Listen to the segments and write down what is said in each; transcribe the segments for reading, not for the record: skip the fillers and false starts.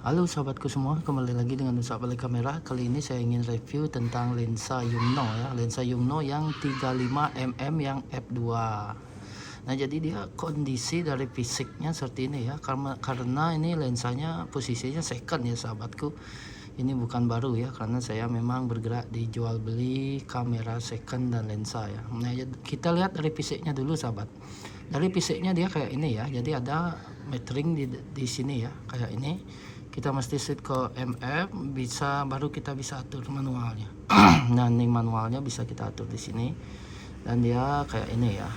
Halo sahabatku semua, kembali lagi dengan Nusa Balik Kamera. Kali ini saya ingin review tentang lensa Yongnuo ya, lensa Yongnuo yang 35mm yang f2. Nah, jadi dia kondisi dari fisiknya seperti ini ya, karena ini lensanya posisinya second ya sahabatku. Ini bukan baru ya, karena saya memang bergerak di jual beli kamera second dan lensa ya. Nah, kita lihat dari fisiknya dulu sahabat. Dari fisiknya dia kayak ini ya, jadi ada metering di sini ya, kayak ini. Kita mesti set ke MF, baru kita bisa atur manualnya. Nah, ini manualnya bisa kita atur di sini. Dan dia kayak ini ya,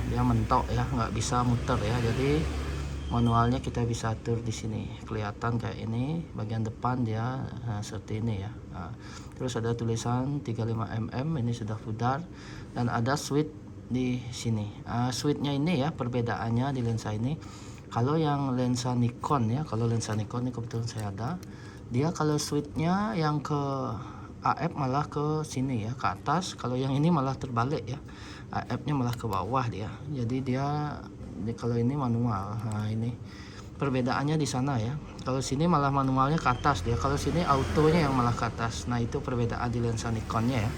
dia mentok ya, nggak bisa muter ya. Jadi manualnya kita bisa atur di sini. Kelihatan kayak ini, bagian depan dia seperti ini ya. Terus ada tulisan 35mm, ini sudah pudar, dan ada switch di sini. Switchnya ini ya, perbedaannya di lensa ini. Kalau yang lensa Nikon ya, kalau lensa Nikon ini kebetulan saya ada, dia kalau switchnya yang ke AF malah ke sini ya, ke atas. Kalau yang ini malah terbalik ya, AF-nya malah ke bawah dia. Jadi kalau ini manual. Nah, ini perbedaannya di sana ya. Kalau sini malah manualnya ke atas dia, kalau sini autonya yang malah ke atas. Nah, itu perbedaan di lensa Nikonnya ya.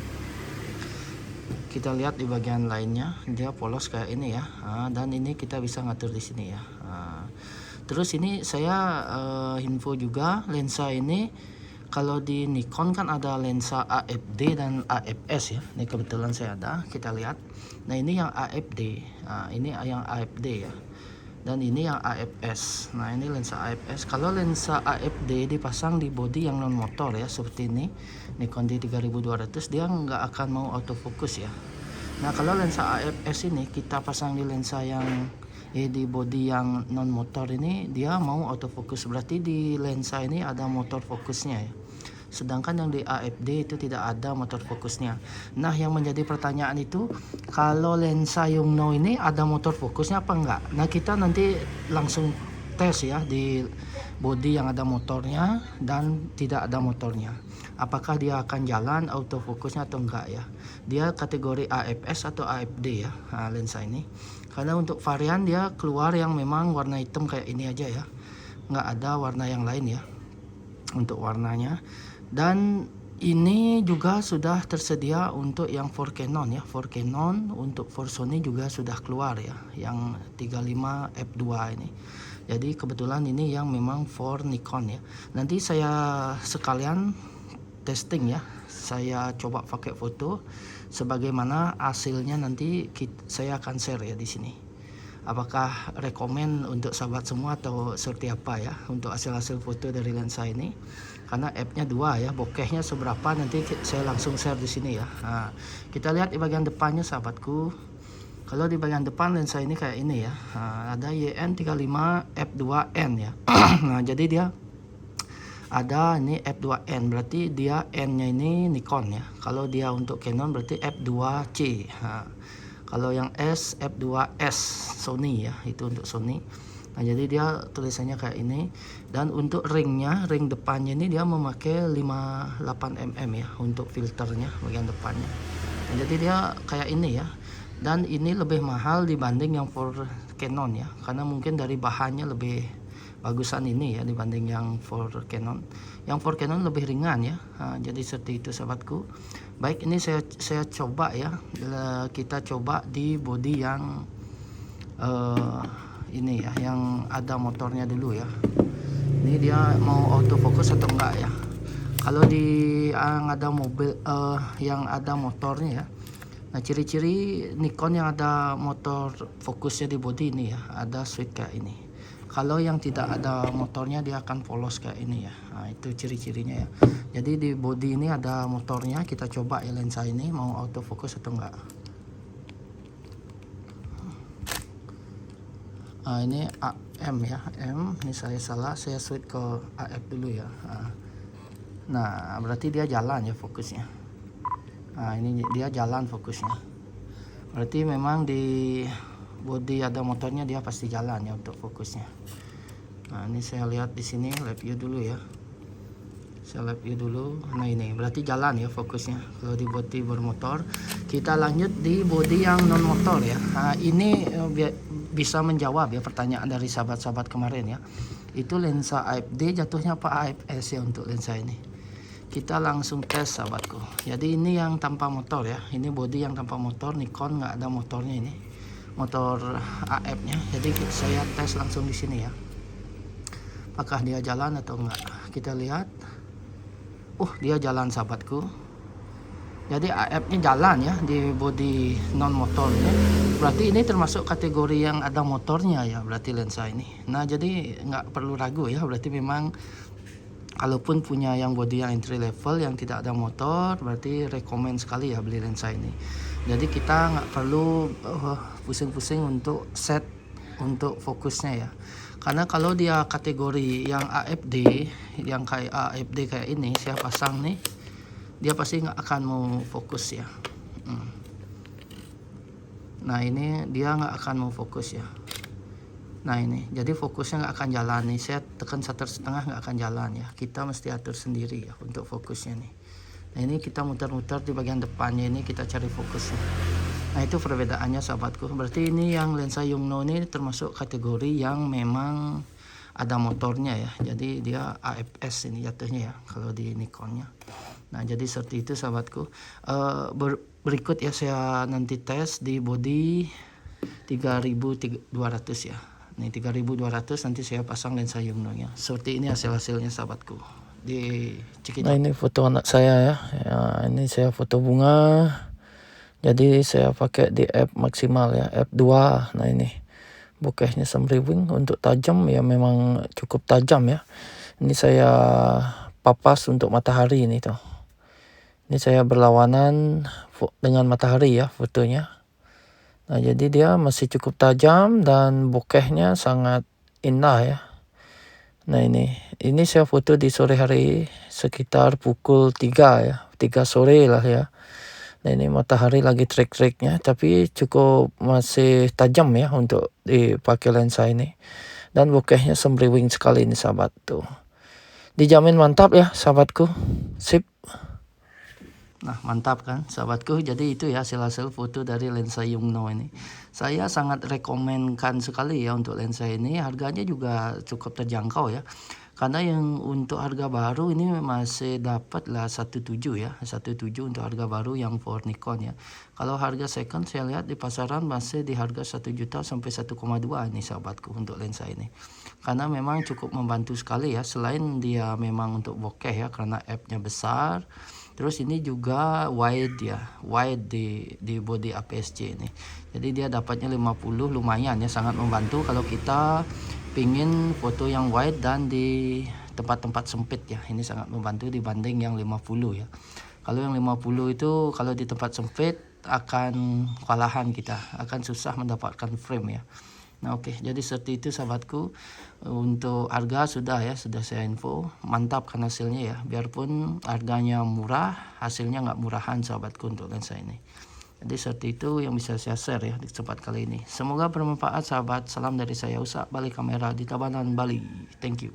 Kita lihat di bagian lainnya, dia polos kayak ini ya. Dan ini kita bisa ngatur di sini ya. Terus ini saya info juga, lensa ini kalau di Nikon kan ada lensa AFD dan AFS ya. Ini kebetulan saya ada, kita lihat. Nah, ini yang AFD, ini yang AFD ya. Dan ini yang AFS. Nah, ini lensa AFS. Kalau lensa AFD dipasang di body yang non motor ya, seperti ini, Nikon D3200, dia nggak akan mau autofocus ya. Nah, kalau lensa AFS ini kita pasang di lensa yang di body yang non motor ini, dia mau autofocus. Berarti di lensa ini ada motor fokusnya ya. Sedangkan yang di AFD itu tidak ada motor fokusnya. Nah, yang menjadi pertanyaan itu, kalau lensa Yongnuo ini ada motor fokusnya apa enggak? Nah, kita nanti langsung tes ya di body yang ada motornya dan tidak ada motornya. Apakah dia akan jalan autofokusnya atau enggak ya? Dia kategori AFS atau AFD ya, lensa ini. Karena untuk varian dia keluar yang memang warna hitam kayak ini aja ya. Enggak ada warna yang lain ya untuk warnanya. Dan ini juga sudah tersedia untuk yang for Canon ya, for Canon. Untuk for Sony juga sudah keluar ya, yang 35 f2 ini. Jadi kebetulan ini yang memang for Nikon ya. Nanti saya sekalian testing ya, saya coba pakai foto sebagaimana hasilnya, nanti saya akan share ya di sini. Apakah rekomen untuk sahabat semua atau seperti apa ya untuk hasil-hasil foto dari lensa ini? Karena F-nya 2 ya, bokehnya seberapa nanti saya langsung share di sini ya. Nah, kita lihat di bagian depannya sahabatku. Kalau di bagian depan lensa ini kayak ini ya, ada YN35 f2n ya. Nah, jadi dia ada ini f2n, berarti dia n-nya ini Nikon ya. Kalau dia untuk Canon berarti f2c. Kalau yang S, F2S Sony ya, itu untuk Sony. Nah, jadi dia tulisannya kayak ini. Dan untuk ring depannya ini dia memakai 58mm ya untuk filternya bagian depannya. Nah, jadi dia kayak ini ya. Dan ini lebih mahal dibanding yang for Canon ya, karena mungkin dari bahannya lebih bagusan ini ya dibanding yang for Canon. Yang for Canon lebih ringan ya. Jadi seperti itu sahabatku. Baik, ini saya coba ya, kita coba di body yang ini ya, yang ada motornya dulu ya. Ini dia mau autofocus atau enggak ya. Kalau di yang ada mobil yang ada motornya ya. Nah, ciri-ciri Nikon yang ada motor fokusnya di body ini ya, ada switch kayak ini. Kalau yang tidak ada motornya dia akan polos kayak ini ya. Nah, itu ciri-cirinya ya. Jadi di body ini ada motornya, kita coba ya lensa ini mau autofocus atau enggak. Nah, ini AM ya, M. Ini saya salah, saya switch ke AF dulu ya. Nah, berarti dia jalan ya fokusnya. Nah, ini dia jalan fokusnya. Berarti memang di body ada motornya, dia pasti jalan ya untuk fokusnya. Nah, ini saya lihat di sini live view dulu ya. Saya live view dulu. Nah, ini berarti jalan ya fokusnya kalau di body bermotor. Kita lanjut di body yang non motor ya. Nah, ini bisa menjawab ya pertanyaan dari sahabat-sahabat kemarin ya. itu lensa AFD, jatuhnya apa AFS ya untuk lensa ini. Kita langsung tes sahabatku. Jadi ini yang tanpa motor ya, ini body yang tanpa motor, Nikon nggak ada motornya, ini motor AF nya. Jadi saya tes langsung di sini ya, apakah dia jalan atau enggak. Kita lihat, dia jalan sahabatku. Jadi AF-nya jalan ya di body non motornya. Berarti ini termasuk kategori yang ada motornya ya, berarti lensa ini. Nah jadi nggak perlu ragu ya, berarti memang kalaupun punya yang body yang entry level yang tidak ada motor, berarti rekomend sekali ya beli lensa ini. Jadi kita nggak perlu pusing-pusing untuk set untuk fokusnya ya. Karena kalau dia kategori yang AFD, yang kayak AFD kayak ini, saya pasang nih, dia pasti nggak akan mau fokus ya. Nah ini dia nggak akan mau fokus ya. Nah ini jadi fokusnya nggak akan jalan nih, saya tekan 1,5 nggak akan jalan ya. Kita mesti atur sendiri ya untuk fokusnya nih. Nah ini kita muter-muter di bagian depannya, ini kita cari fokusnya. Nah itu perbedaannya sahabatku. Berarti ini yang lensa Yongnuo ini termasuk kategori yang memang ada motornya ya, jadi dia AFS ini jatuhnya ya kalau di Nikonnya. Nah jadi seperti itu sahabatku. Berikut ya saya nanti tes di body 3200 ya. Nih 3200 nanti saya pasang lensa Yongnuo nya. Seperti ini hasilnya sahabatku. Di Cikidot. Nah ini foto anak saya ya. Ini saya foto bunga. Jadi saya pakai di F maksimal ya, F2. Nah ini bokehnya semriwing, untuk tajam ya memang cukup tajam ya. Ini saya papas untuk matahari ini tuh. Ini saya berlawanan dengan matahari ya fotonya. Nah jadi dia masih cukup tajam dan bokehnya sangat indah ya. Nah ini saya foto di sore hari sekitar pukul 3 ya, 3 sore lah ya. Nah ini matahari lagi trik-triknya, tapi cukup masih tajam ya untuk dipakai lensa ini. Dan bokehnya semriwing sekali ini sahabat tuh. Dijamin mantap ya sahabatku. Sip. Nah mantap kan sahabatku. Jadi itu ya hasil-hasil foto dari lensa Yongnuo ini. Saya sangat rekomenkan sekali ya untuk lensa ini. Harganya juga cukup terjangkau ya. Karena yang untuk harga baru ini masih dapat lah 17 ya, 17 untuk harga baru yang for Nikon ya. Kalau harga second saya lihat di pasaran masih di harga 1 juta sampai 1,2 ini sahabatku untuk lensa ini. Karena memang cukup membantu sekali ya, selain dia memang untuk bokeh ya karena f-nya besar. Terus ini juga wide ya, wide di body APS-C ini. Jadi dia dapatnya 50, lumayan ya, sangat membantu kalau kita pingin foto yang wide dan di tempat-tempat sempit ya. Ini sangat membantu dibanding yang 50 ya. Kalau yang 50 itu kalau di tempat sempit akan kewalahan kita, akan susah mendapatkan frame ya. Nah oke, jadi seperti itu sahabatku. Untuk harga sudah ya, sudah saya info. Mantap kan hasilnya ya, biarpun harganya murah, hasilnya nggak murahan sahabatku untuk lensa ini. Jadi seperti itu yang bisa saya share ya di tempat kali ini. Semoga bermanfaat sahabat. Salam dari saya, Usa, balik kamera di Tabanan, Bali. Thank you.